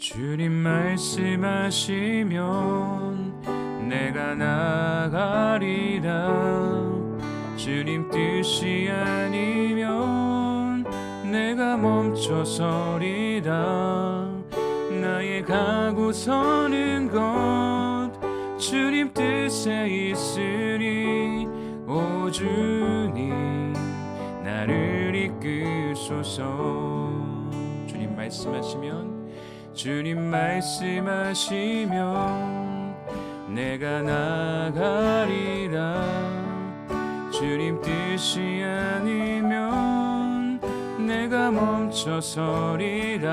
주님 말씀하시면 내가 나가리라. 주님 뜻이 아니면 내가 멈춰서리라. 나의 가고 서는 것 주님 뜻에 있으니 오 주님 나를 이끄소서. 주님 말씀하시면 내가 나가리라. 주님 뜻이 아니면 내가 멈춰서리라.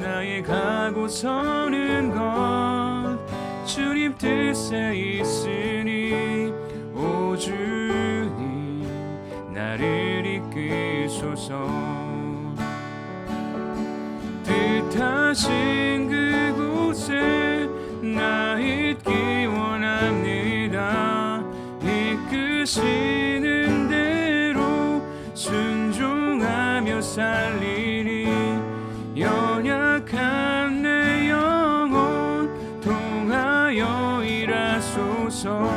나의 가고 서는 것 주님 뜻에 있으니 오 주님 나를 이끄소서. 뜻하신 그곳에 나 있기 원합니다. 이끄시는 대로 순종하며 살리니 연약한 내 영혼 통하여 일하소서.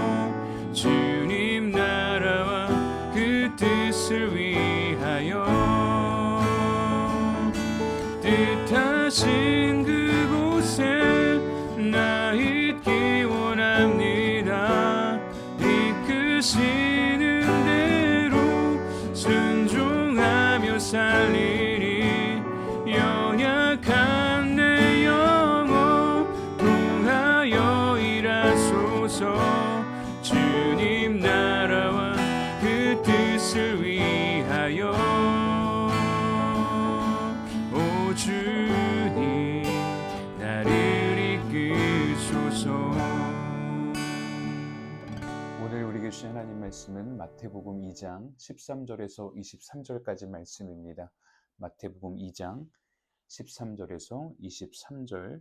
주님 나라와 그 뜻을 위하여 뜻하신 그곳에 나 있기 원합니다. 이끄시는 대로 순종하며 살리니 연약한 내 영혼 통하여 일하소서. 주님 나라와 그 뜻을 위하여 오 주님 나를 이끄소서. 오늘 우리에게 주신 하나님 말씀은 마태복음 2장 13절에서 23절까지 말씀입니다. 마태복음 2장 13절에서 23절.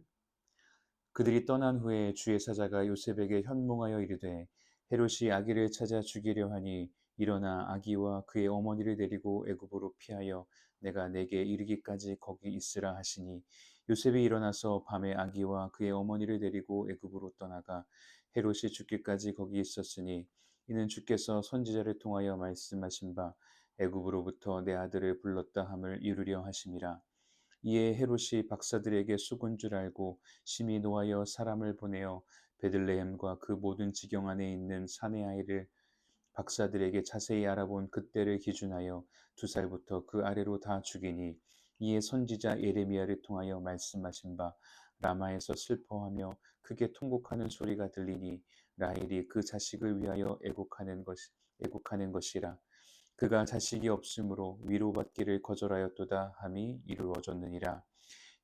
그들이 떠난 후에 주의 사자가 요셉에게 현몽하여 이르되 헤롯이 아기를 찾아 죽이려 하니 일어나 아기와 그의 어머니를 데리고 애굽으로 피하여 내가 내게 이르기까지 거기 있으라 하시니 요셉이 일어나서 밤에 아기와 그의 어머니를 데리고 애굽으로 떠나가 헤롯이 죽기까지 거기 있었으니 이는 주께서 선지자를 통하여 말씀하신 바 애굽으로부터 내 아들을 불렀다 함을 이루려 하심이라. 이에 헤롯이 박사들에게 속은 줄 알고 심히 노하여 사람을 보내어 베들레헴과 그 모든 지경 안에 있는 사내 아이를 박사들에게 자세히 알아본 그때를 기준하여 2살부터 그 아래로 다 죽이니 이에 선지자 예레미야를 통하여 말씀하신 바 라마에서 슬퍼하며 크게 통곡하는 소리가 들리니 라헬이 그 자식을 위하여 애곡하는 것이라. 그가 자식이 없으므로 위로받기를 거절하였도다 함이 이루어졌느니라.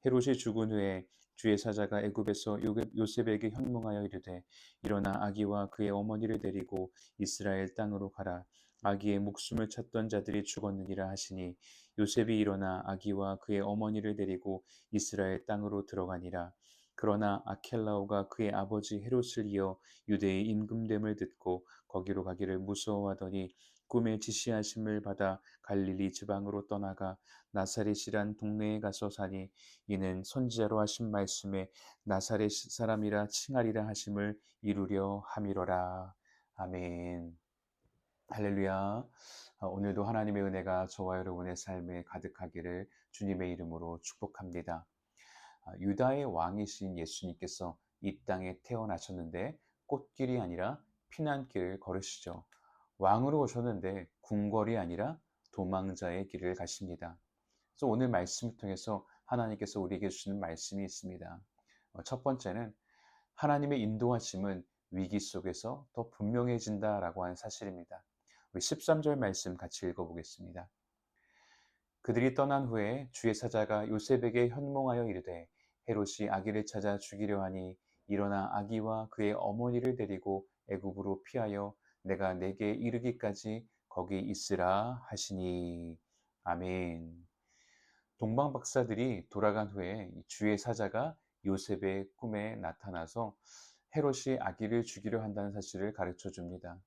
헤롯이 죽은 후에 주의 사자가 애굽에서 요셉에게 현몽하여 이르되 일어나 아기와 그의 어머니를 데리고 이스라엘 땅으로 가라. 아기의 목숨을 찾던 자들이 죽었느니라 하시니 요셉이 일어나 아기와 그의 어머니를 데리고 이스라엘 땅으로 들어가니라. 그러나 아켈라오가 그의 아버지 헤롯을 이어 유대의 임금됨을 듣고 거기로 가기를 무서워하더니 꿈에 지시하심을 받아 갈릴리 지방으로 떠나가 나사렛이란 동네에 가서 사니 이는 선지자로 하신 말씀에 나사렛 사람이라 칭하리라 하심을 이루려 함이로라. 아멘. 할렐루야. 오늘도 하나님의 은혜가 저와 여러분의 삶에 가득하기를 주님의 이름으로 축복합니다. 유다의 왕이신 예수님께서 이 땅에 태어나셨는데 꽃길이 아니라 피난길을 걸으시죠. 왕으로 오셨는데 궁궐이 아니라 도망자의 길을 가십니다. 그래서 오늘 말씀을 통해서 하나님께서 우리에게 주시는 말씀이 있습니다. 첫 번째는 하나님의 인도하심은 위기 속에서 더 분명해진다라고 하는 사실입니다. 우리 13절 말씀 같이 읽어보겠습니다. 그들이 떠난 후에 주의 사자가 요셉에게 현몽하여 이르되 헤롯이 아기를 찾아 죽이려 하니 일어나 아기와 그의 어머니를 데리고 애굽으로 피하여 내가 내게 이르기까지 거기 있으라 하시니. 아멘. 동방 박사들이 돌아간 후에 주의 사자가 요셉의 꿈에 나타나서 헤롯이 아기를 죽이려 한다는 사실을 가르쳐 줍니다.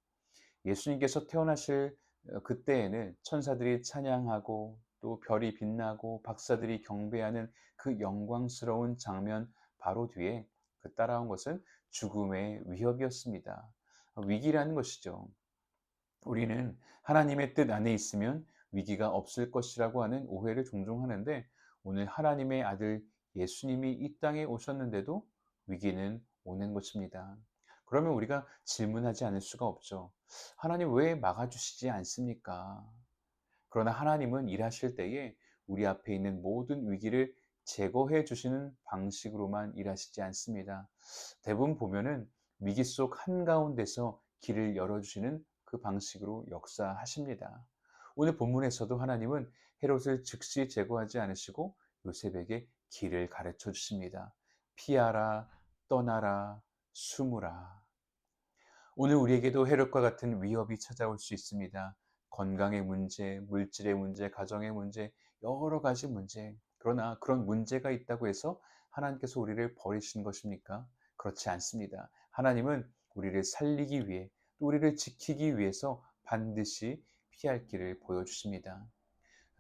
예수님께서 태어나실 그때에는 천사들이 찬양하고 또 별이 빛나고 박사들이 경배하는 그 영광스러운 장면 바로 뒤에 그 따라온 것은 죽음의 위협이었습니다. 위기라는 것이죠. 우리는 하나님의 뜻 안에 있으면 위기가 없을 것이라고 하는 오해를 종종 하는데 오늘 하나님의 아들 예수님이 이 땅에 오셨는데도 위기는 오는 것입니다. 그러면 우리가 질문하지 않을 수가 없죠. 하나님 왜 막아주시지 않습니까? 그러나 하나님은 일하실 때에 우리 앞에 있는 모든 위기를 제거해 주시는 방식으로만 일하시지 않습니다. 대부분 보면은 위기 속 한가운데서 길을 열어주시는 그 방식으로 역사하십니다. 오늘 본문에서도 하나님은 헤롯을 즉시 제거하지 않으시고 요셉에게 길을 가르쳐 주십니다. 피하라, 떠나라, 숨으라. 오늘 우리에게도 헤롯과 같은 위협이 찾아올 수 있습니다. 건강의 문제, 물질의 문제, 가정의 문제, 여러 가지 문제. 그러나 그런 문제가 있다고 해서 하나님께서 우리를 버리신 것입니까? 그렇지 않습니다. 하나님은 우리를 살리기 위해, 또 우리를 지키기 위해서 반드시 피할 길을 보여주십니다.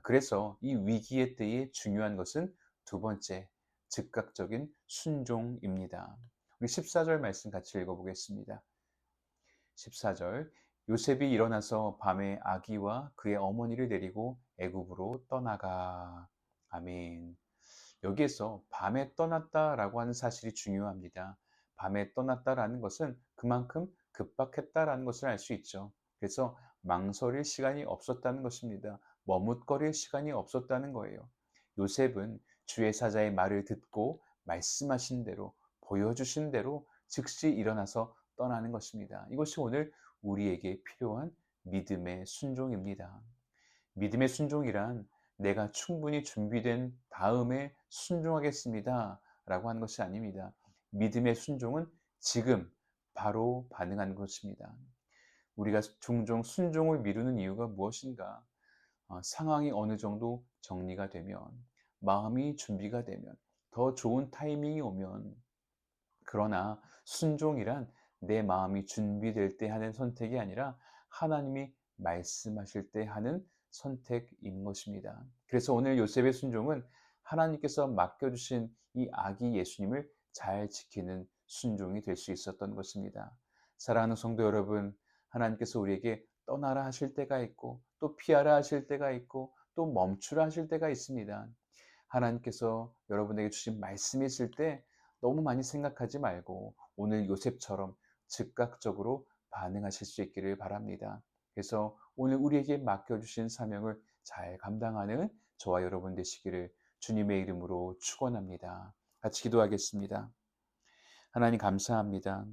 그래서 이 위기의 때에 중요한 것은 두 번째, 즉각적인 순종입니다. 우리 14절 말씀 같이 읽어보겠습니다. 14절 요셉이 일어나서 밤에 아기와 그의 어머니를 데리고 애굽으로 떠나가. 아멘. 여기에서 밤에 떠났다라고 하는 사실이 중요합니다. 밤에 떠났다라는 것은 그만큼 급박했다라는 것을 알 수 있죠. 그래서 망설일 시간이 없었다는 것입니다. 머뭇거릴 시간이 없었다는 거예요. 요셉은 주의 사자의 말을 듣고 말씀하신 대로 보여주신 대로 즉시 일어나서 떠나는 것입니다. 이것이 오늘 우리에게 필요한 믿음의 순종입니다. 믿음의 순종이란 내가 충분히 준비된 다음에 순종하겠습니다 라고 하는 것이 아닙니다. 믿음의 순종은 지금 바로 반응하는 것입니다. 우리가 종종 순종을 미루는 이유가 무엇인가? 상황이 어느 정도 정리가 되면, 마음이 준비가 되면, 더 좋은 타이밍이 오면. 그러나 순종이란 내 마음이 준비될 때 하는 선택이 아니라 하나님이 말씀하실 때 하는 선택인 것입니다. 그래서 오늘 요셉의 순종은 하나님께서 맡겨주신 이 아기 예수님을 잘 지키는 순종이 될 수 있었던 것입니다. 사랑하는 성도 여러분, 하나님께서 우리에게 떠나라 하실 때가 있고 또 피하라 하실 때가 있고 또 멈추라 하실 때가 있습니다. 하나님께서 여러분에게 주신 말씀이 있을 때 너무 많이 생각하지 말고 오늘 요셉처럼 즉각적으로 반응하실 수 있기를 바랍니다. 그래서 오늘 우리에게 맡겨주신 사명을 잘 감당하는 저와 여러분 되시기를 주님의 이름으로 축원합니다. 같이 기도하겠습니다. 하나님 감사합니다.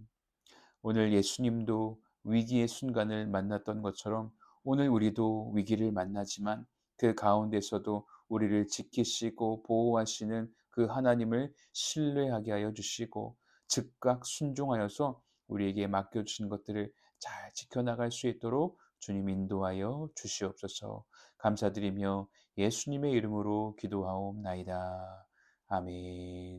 오늘 예수님도 위기의 순간을 만났던 것처럼 오늘 우리도 위기를 만나지만 그 가운데서도 우리를 지키시고 보호하시는 그 하나님을 신뢰하게 하여 주시고 즉각 순종하여서 우리에게 맡겨주신 것들을 잘 지켜나갈 수 있도록 주님 인도하여 주시옵소서. 감사드리며 예수님의 이름으로 기도하옵나이다. 아멘.